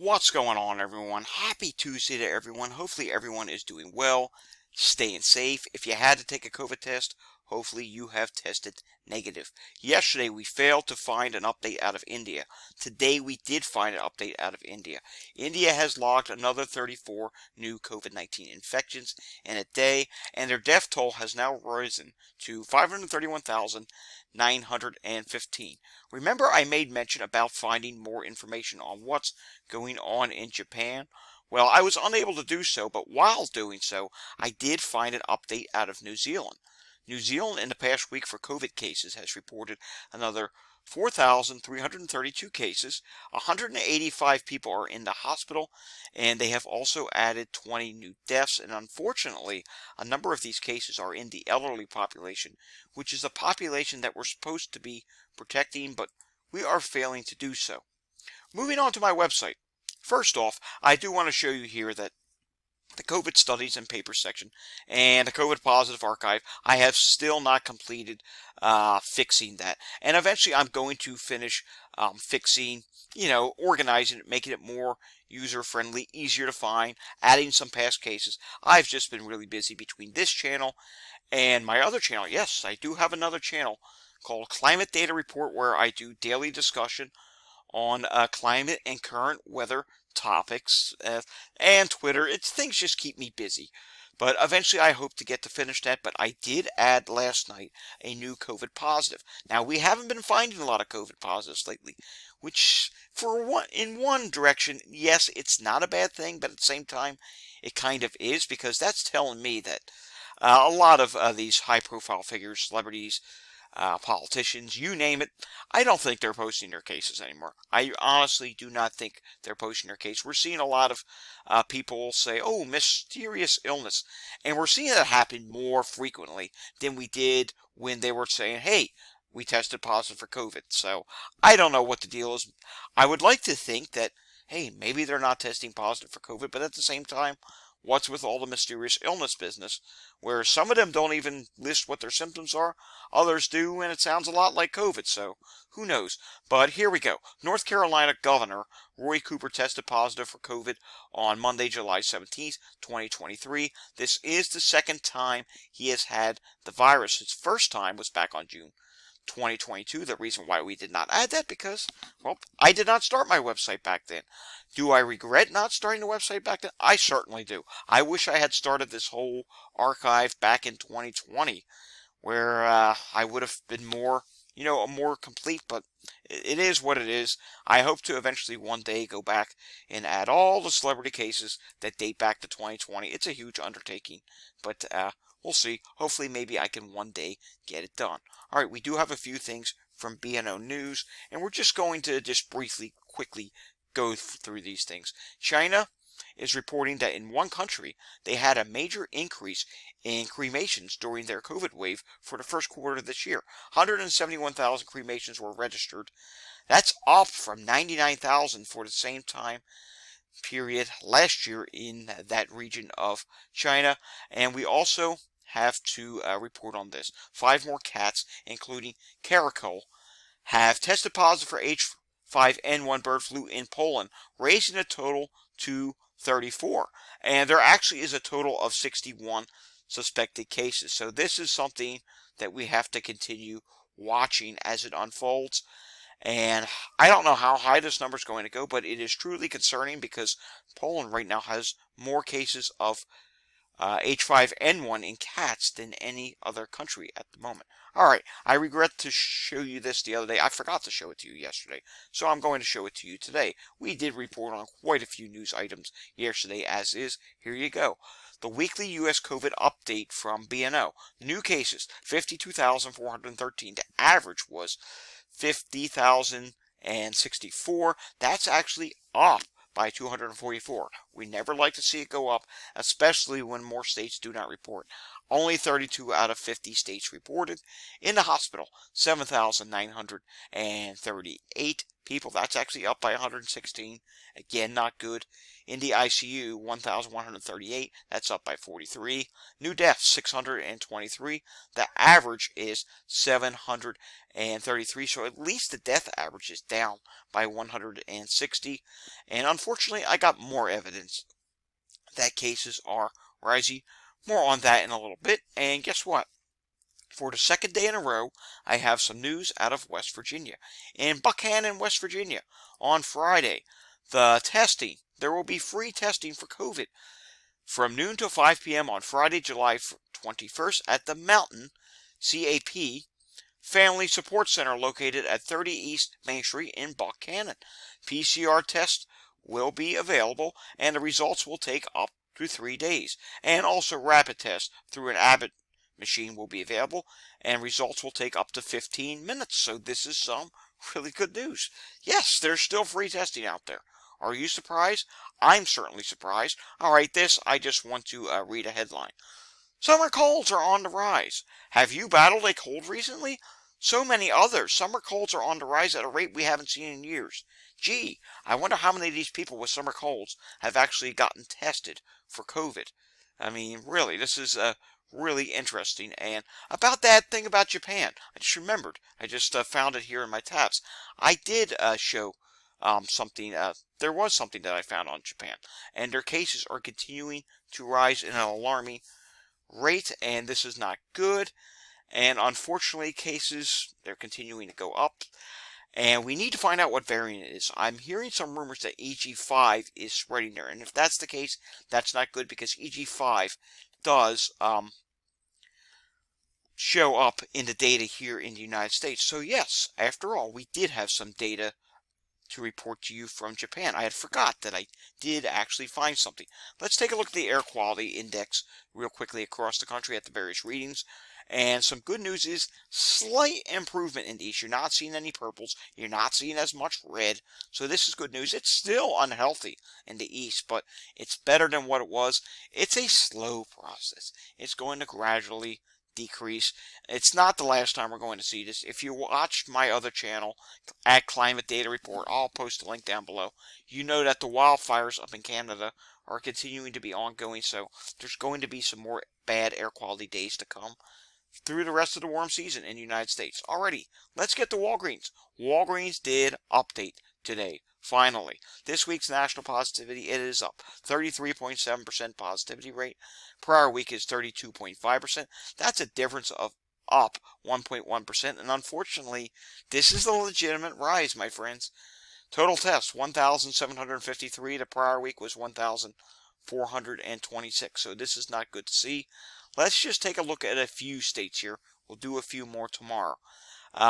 What's going on, everyone? Happy Tuesday to everyone. Hopefully everyone is doing well, staying safe. If you had to take a COVID test, hopefully you have tested negative. Yesterday we failed to find an update out of India. Today we did find an update out of India. India has logged another 34 new COVID-19 infections in a day, and their death toll has now risen to 531,915. Remember, I made mention about finding more information on what's going on in Japan? Well, I was unable to do so, but while doing so, I did find an update out of New Zealand. New Zealand in the past week for COVID cases has reported another 4,332 cases. 185 people are in the hospital, and they have also added 20 new deaths. And unfortunately, a number of these cases are in the elderly population, which is a population that we're supposed to be protecting, but we are failing to do so. Moving on to my website. First off, I do want to show you here that the COVID studies and papers section and the COVID positive archive, I have still not completed fixing that. And eventually I'm going to finish fixing, organizing it, making it more user-friendly, easier to find, adding some past cases. I've just been really busy between this channel and my other channel. Yes, I do have another channel called Climate Data Report where I do daily discussion on climate and current weather topics and Twitter. Things just keep me busy. But eventually I hope to get to finish that. But I did add last night a new COVID positive. Now, we haven't been finding a lot of COVID positives lately, which in one direction, yes, it's not a bad thing, but at the same time, it kind of is, because that's telling me that a lot of these high-profile figures, celebrities, politicians, you name it, I don't think they're posting their cases anymore. I honestly do not think they're posting their case. We're seeing a lot of people say, oh, mysterious illness. And we're seeing that happen more frequently than we did when they were saying, hey, we tested positive for COVID. So I don't know what the deal is. I would like to think that, hey, maybe they're not testing positive for COVID, but at the same time, what's with all the mysterious illness business, where some of them don't even list what their symptoms are, others do, and it sounds a lot like COVID, so who knows. But here we go. North Carolina Governor Roy Cooper tested positive for COVID on Monday, July 17th, 2023. This is the second time he has had the virus. His first time was back on June 2022. The reason why we did not add that, because, well, I did not start my website back then. Do I regret not starting the website back then? I certainly do. I wish I had started this whole archive back in 2020, where I would have been more, more complete, but it is what it is. I hope to eventually one day go back and add all the celebrity cases that date back to 2020. It's a huge undertaking, but we'll see. Hopefully, maybe I can one day get it done. All right, we do have a few things from BNO News, and we're just going to quickly go through these things. China is reporting that in one country, they had a major increase in cremations during their COVID wave for the first quarter of this year. 171,000 cremations were registered. That's up from 99,000 for the same time period last year in that region of China. And we also have to report on this. 5 more cats, including Caracal, have tested positive for H5N1 bird flu in Poland, raising the total to 34. And there actually is a total of 61 suspected cases. So this is something that we have to continue watching as it unfolds. And I don't know how high this number is going to go, but it is truly concerning, because Poland right now has more cases of H5N1 in cats than any other country at the moment. Alright, I regret to show you this the other day. I forgot to show it to you yesterday, so I'm going to show it to you today. We did report on quite a few news items yesterday, as is. Here you go. The weekly U.S. COVID update from BNO. New cases, 52,413. The average was 50,064. That's actually up by 244. We never like to see it go up, especially when more states do not report. Only 32 out of 50 states reported. In the hospital, 7,938 people. That's actually up by 116. Again, not good. In the ICU, 1,138. That's up by 43. New deaths, 623. The average is 733. So at least the death average is down by 160. And unfortunately, I got more evidence that cases are rising. More on that in a little bit. And guess what? For the second day in a row, I have some news out of West Virginia. In Buchanan, West Virginia, on Friday, there will be free testing for COVID from noon to 5 p.m. on Friday, July 21st at the Mountain CAP Family Support Center located at 30 East Main Street in Buchanan. PCR tests will be available, and the results will take up to 3 days. And also rapid tests through an Abbott machine will be available, and results will take up to 15 minutes. So this is some really good news. Yes, there's still free testing out there. Are you surprised? I'm certainly surprised. All right, I just want to read a headline. Summer colds are on the rise. Have you battled a cold recently? So many others. Summer colds are on the rise at a rate we haven't seen in years. Gee, I wonder how many of these people with summer colds have actually gotten tested for COVID. I mean, really, this is really interesting. And about that thing about Japan, I just remembered. I just found it here in my tabs. I did show something. There was something that I found on Japan, and their cases are continuing to rise in an alarming rate, and this is not good. And unfortunately, they're continuing to go up. And we need to find out what variant it is. I'm hearing some rumors that EG5 is spreading there. And if that's the case, that's not good because EG5 does show up in the data here in the United States. So yes, after all, we did have some data to report to you from Japan. I had forgot that I did actually find something. Let's take a look at the air quality index real quickly across the country at the various readings. And some good news is slight improvement in these. You're not seeing any purples. You're not seeing as much red. So this is good news. It's still unhealthy in the east, but it's better than what it was. It's a slow process. It's going to gradually decrease. It's not the last time we're going to see this. If you watched my other channel at Climate Data Report, I'll post a link down below. You know that the wildfires up in Canada are continuing to be ongoing, so there's going to be some more bad air quality days to come through the rest of the warm season in the United States. Alrighty, let's get to Walgreens. Walgreens did update today. Finally, this week's national positivity, it is up 33.7% positivity rate. Prior week is 32.5%. That's a difference of up 1.1%. And unfortunately, this is a legitimate rise, my friends. Total tests, 1,753. The prior week was 1,426. So this is not good to see. Let's just take a look at a few states here. We'll do a few more tomorrow.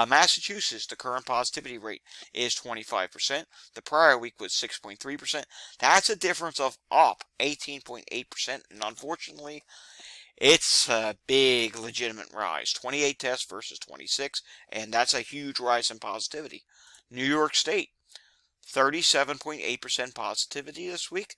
Massachusetts, the current positivity rate is 25%. The prior week was 6.3%. That's a difference of up 18.8%. And unfortunately, it's a big legitimate rise. 28 tests versus 26. And that's a huge rise in positivity. New York State, 37.8% positivity this week.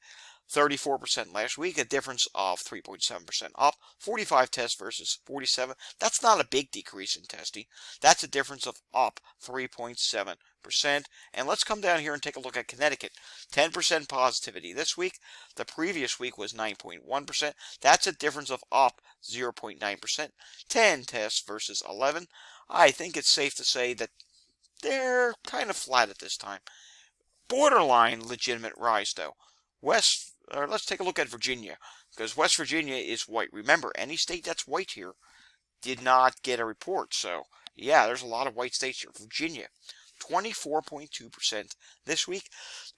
34% last week, a difference of 3.7% up. 45 tests versus 47. That's not a big decrease in testing. That's a difference of up 3.7%. And let's come down here and take a look at Connecticut. 10% positivity this week. The previous week was 9.1%. That's a difference of up 0.9%. 10 tests versus 11. I think it's safe to say that they're kind of flat at this time. Borderline legitimate rise, though. Let's take a look at Virginia, because West Virginia is white. Remember, any state that's white here did not get a report. So, yeah, there's a lot of white states here. Virginia, 24.2% this week.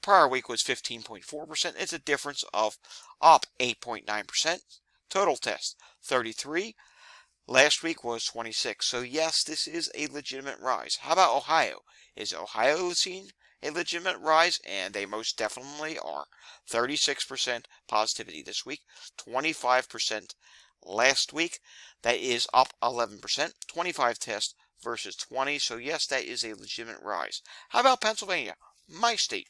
Prior week was 15.4%. It's a difference of up 8.9%. Total test, 33. Last week was 26. So, yes, this is a legitimate rise. How about Ohio? Is Ohio seeing a legitimate rise? And they most definitely are. 36% positivity this week, 25% last week. That is up 11%. 25 tests versus 20. So yes, that is a legitimate rise. How about Pennsylvania, my state?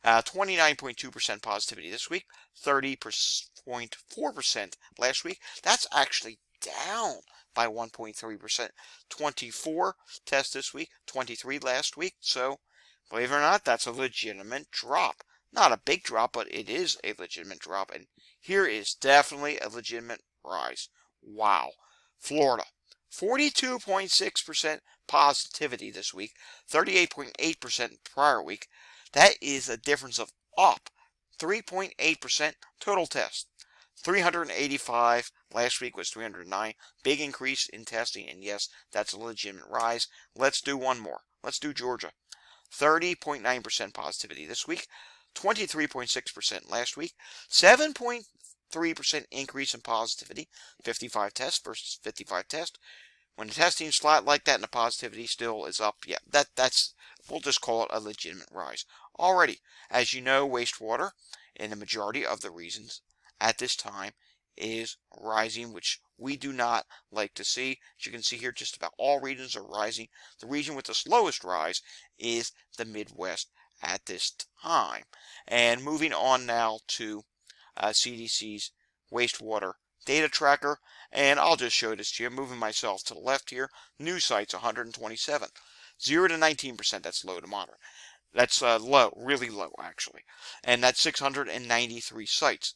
29.2% positivity this week, 30.4% last week. That's actually down by 1.3%. 24 tests this week, 23 last week. So Believe it or not, that's a legitimate drop. Not a big drop, but it is a legitimate drop. And here is definitely a legitimate rise. Wow. Florida, 42.6% positivity this week, 38.8% prior week. That is a difference of up 3.8% total tests. 385 last week was 309. Big increase in testing, and yes, that's a legitimate rise. Let's do one more. Let's do Georgia. 30.9% positivity this week, 23.6% last week, 7.3% increase in positivity, 55 tests versus 55 tests. When the testing's flat like that and the positivity still is up, yeah, that's we'll just call it a legitimate rise. Already, as you know, wastewater in the majority of the regions at this time is rising, which we do not like to see. As you can see here, just about all regions are rising. The region with the slowest rise is the Midwest at this time. And moving on now to CDC's wastewater data tracker, and I'll just show this to you. Moving myself to the left here, new sites 127, 0 to 19%, that's low to moderate. That's low, really low actually, and that's 693 sites.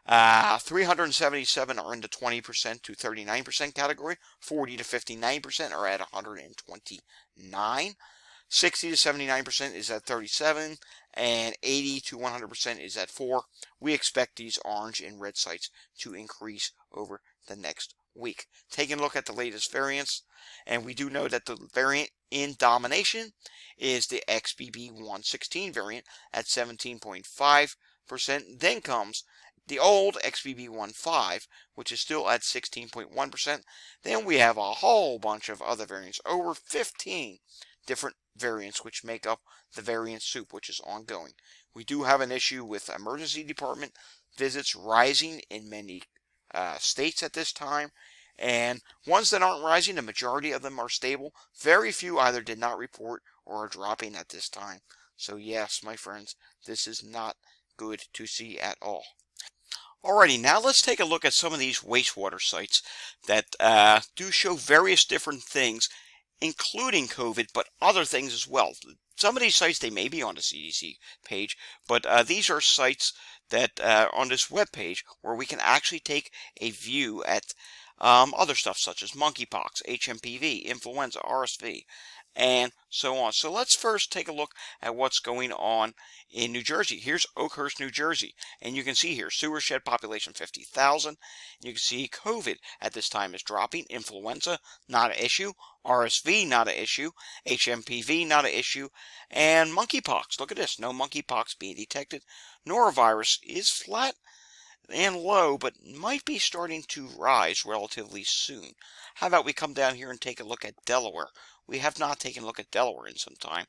377 are in the 20% to 39% category. 40 to 59% are at 129. 60 to 79% is at 37, and 80 to 100% is at 4. We expect these orange and red sites to increase over the next week. Taking a look at the latest variants, and we do know that the variant in domination is the XBB.1.16 variant at 17.5%. Then comes the old XBB.1.5, which is still at 16.1%. Then we have a whole bunch of other variants, over 15 different variants, which make up the variant soup, which is ongoing. We do have an issue with emergency department visits rising in many states at this time, and ones that aren't rising, the majority of them are stable. Very few either did not report or are dropping at this time. So yes, my friends, this is not good to see at all. Alrighty, now let's take a look at some of these wastewater sites that do show various different things, including COVID, but other things as well. Some of these sites, they may be on the CDC page, but these are sites that on this web page where we can actually take a view at other stuff such as monkeypox, HMPV, influenza, RSV, and so on. So let's first take a look at what's going on in New Jersey. Here's Oakhurst, New Jersey, and you can see here sewer shed population 50,000. You can see COVID at this time is dropping. Influenza, not an issue. RSV, not an issue. HMPV, not an issue. And monkeypox, look at this, no monkeypox being detected. Norovirus is flat and low, but might be starting to rise relatively soon. How about we come down here and take a look at Delaware? We have not taken a look at Delaware in some time.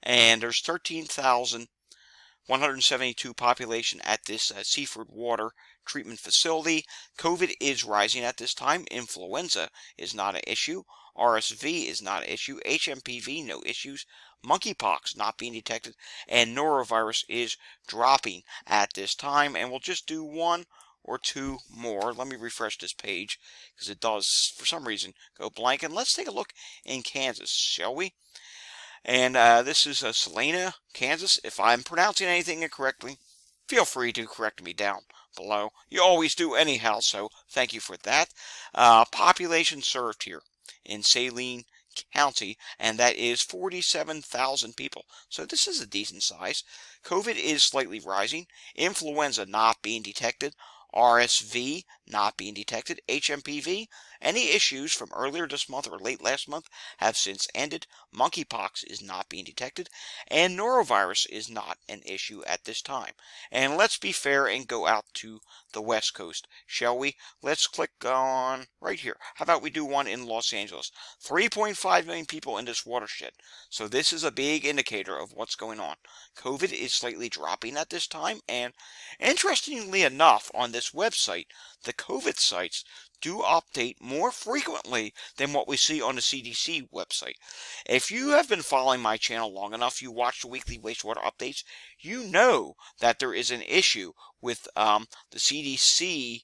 And there's 13,172 population at this Seaford Water Treatment Facility. COVID is rising at this time. Influenza is not an issue. RSV is not an issue. HMPV, no issues. Monkeypox not being detected. And norovirus is dropping at this time. And we'll just do one or two more. Let me refresh this page because it does, for some reason, go blank. And let's take a look in Kansas, shall we? And this is Salina, Kansas. If I'm pronouncing anything incorrectly, feel free to correct me down below. You always do anyhow, so thank you for that. Population served here in Saline County, and that is 47,000 people. So this is a decent size. COVID is slightly rising. Influenza not being detected. RSV not being detected. HMPV, any issues from earlier this month or late last month have since ended. Monkeypox is not being detected. And norovirus is not an issue at this time. And let's be fair and go out to the West Coast, shall we? Let's click on right here. How about we do one in Los Angeles? 3.5 million people in this watershed. So this is a big indicator of what's going on. COVID is slightly dropping at this time, and interestingly enough, on this website, the COVID sites do update more frequently than what we see on the CDC website. If you have been following my channel long enough, you watch the weekly wastewater updates, you know that there is an issue with the CDC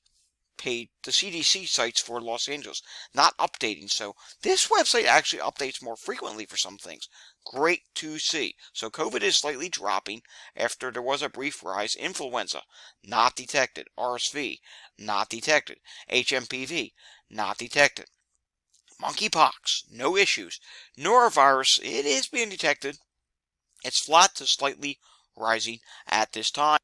page, the CDC sites for Los Angeles, not updating. So this website actually updates more frequently for some things. Great to see. So COVID is slightly dropping after there was a brief rise. Influenza, not detected. RSV, not detected. HMPV, not detected. Monkeypox, no issues. Norovirus, it is being detected. It's flat to slightly rising at this time.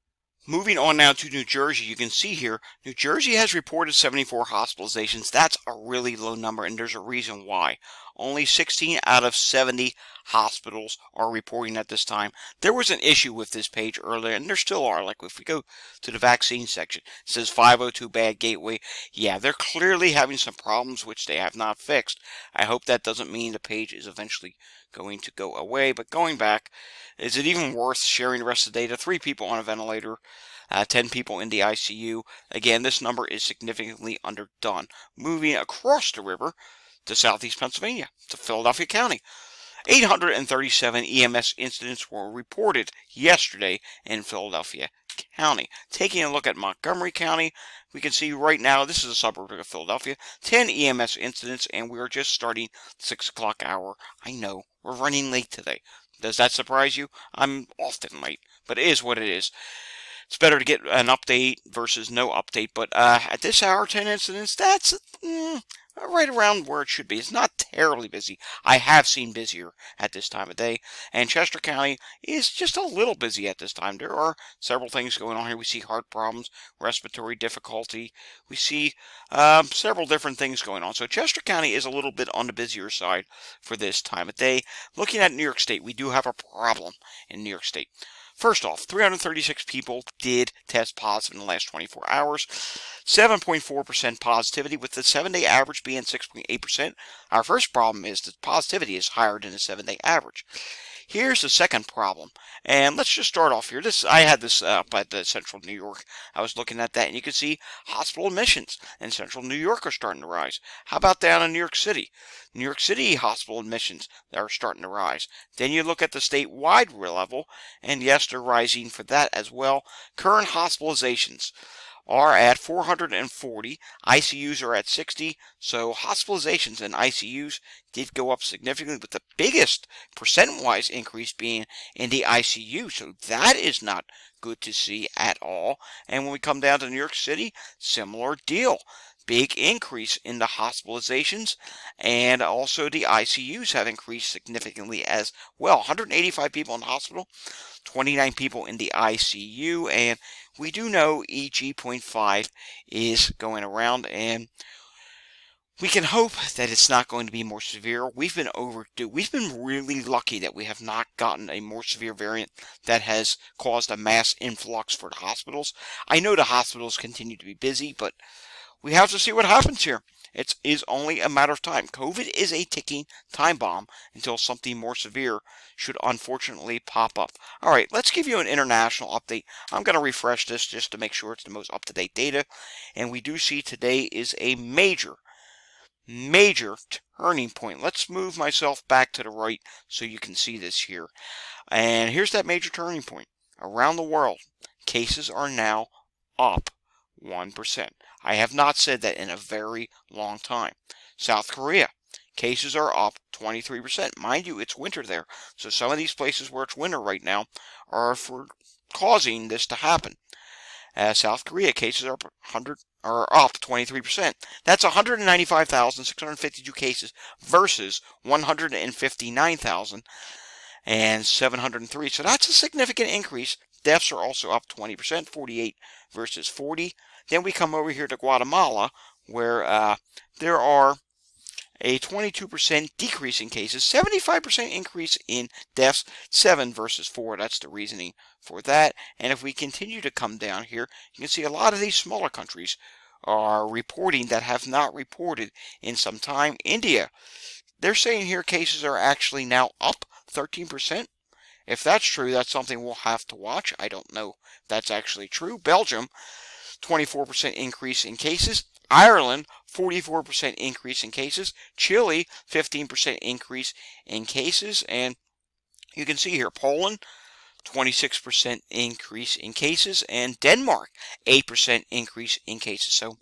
Moving on now to New Jersey, you can see here, New Jersey has reported 74 hospitalizations. That's a really low number, and there's a reason why. Only 16 out of 70 hospitals are reporting at this time. There was an issue with this page earlier, and there still are. Like if we go to the vaccine section, it says 502 bad gateway. Yeah, they're clearly having some problems which they have not fixed. I hope that doesn't mean the page is eventually going to go away. But going back, is it even worth sharing the rest of the data? 3 people on a ventilator. 10 people in the ICU. Again, this number is significantly underdone. Moving across the river to southeast Pennsylvania, to Philadelphia County. 837 EMS incidents were reported yesterday in Philadelphia County. Taking a look at Montgomery County, we can see right now, this is a suburb of Philadelphia, 10 EMS incidents, and we are just starting 6 o'clock hour. I know, we're running late today. Does that surprise you? I'm often late, but it is what it is. It's better to get an update versus no update, but at this hour, 10 incidents, that's right around where it should be. It's not terribly busy. I have seen busier at this time of day, and Chester County is just a little busy at this time. There are several things going on here. We see heart problems, respiratory difficulty. We see several different things going on. So Chester County is a little bit on the busier side for this time of day. Looking at New York State, we do have a problem in New York State. First off, 336 people did test positive in the last 24 hours. 7.4% positivity, with the 7-day average being 6.8%. Our first problem is that positivity is higher than the 7-day average. Here's the second problem, and let's just start off here. I had this up at the Central New York. I was looking at that, and you can see hospital admissions in Central New York are starting to rise. How about down in New York City? New York City hospital admissions are starting to rise. Then you look at the statewide level, and yes, they're rising for that as well. Current hospitalizations are at 440. ICUs are at 60. So hospitalizations and ICUs did go up significantly, with the biggest percent-wise increase being in the ICU. So that is not good to see at all. And when we come down to New York City, similar deal. Big increase in the hospitalizations, and also the ICUs have increased significantly as well. 185 people in the hospital, 29 people in the ICU, and we do know EG.5 is going around, and we can hope that it's not going to be more severe. We've been overdue. We've been really lucky that we have not gotten a more severe variant that has caused a mass influx for the hospitals. I know the hospitals continue to be busy, but we have to see what happens here. It is only a matter of time. COVID is a ticking time bomb until something more severe should unfortunately pop up. All right, let's give you an international update. I'm going to refresh this just to make sure it's the most up-to-date data. And we do see today is a major turning point. Let's move myself back to the right so you can see this here. And here's that major turning point. Around the world, cases are now up 1%. I have not said that in a very long time. South Korea, cases are up 23%. Mind you, it's winter there. So some of these places where it's winter right now are causing this to happen. South Korea, cases are up 23%. That's 195,652 cases versus 159,703. So that's a significant increase. Deaths are also up 20%, 48 versus 40. Then we come over here to Guatemala, where there are a 22% decrease in cases, 75% increase in deaths, 7 versus 4. That's the reasoning for that. And if we continue to come down here, you can see a lot of these smaller countries are reporting that have not reported in some time. India, they're saying here cases are actually now up 13%. If that's true, that's something we'll have to watch. I don't know if that's actually true. Belgium, 24% increase in cases. Ireland, 44% increase in cases. Chile, 15% increase in cases. And you can see here, Poland, 26% increase in cases. And Denmark, 8% increase in cases. So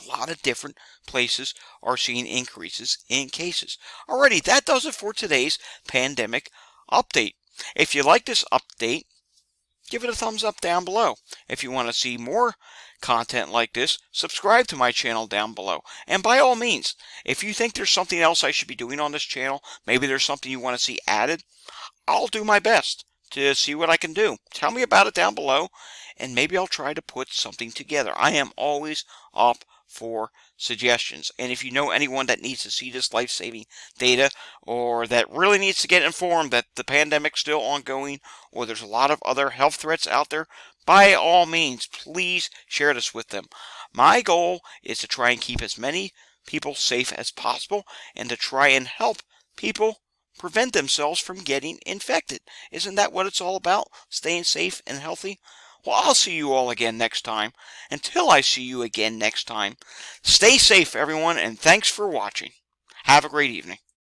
A lot of different places are seeing increases in cases. Alrighty, that does it for today's pandemic update. If you like this update, give it a thumbs up down below. If you want to see more content like this, subscribe to my channel down below. And by all means, if you think there's something else I should be doing on this channel, maybe there's something you want to see added, I'll do my best to see what I can do. Tell me about it down below, and maybe I'll try to put something together. I am always up for suggestions. And if you know anyone that needs to see this life-saving data, or that really needs to get informed that the pandemic's still ongoing, or there's a lot of other health threats out there, by all means, please share this with them. My goal is to try and keep as many people safe as possible, and to try and help people prevent themselves from getting infected. Isn't that what it's all about? Staying safe and healthy? Well, I'll see you all again next time. Until I see you again next time, stay safe, everyone, and thanks for watching. Have a great evening.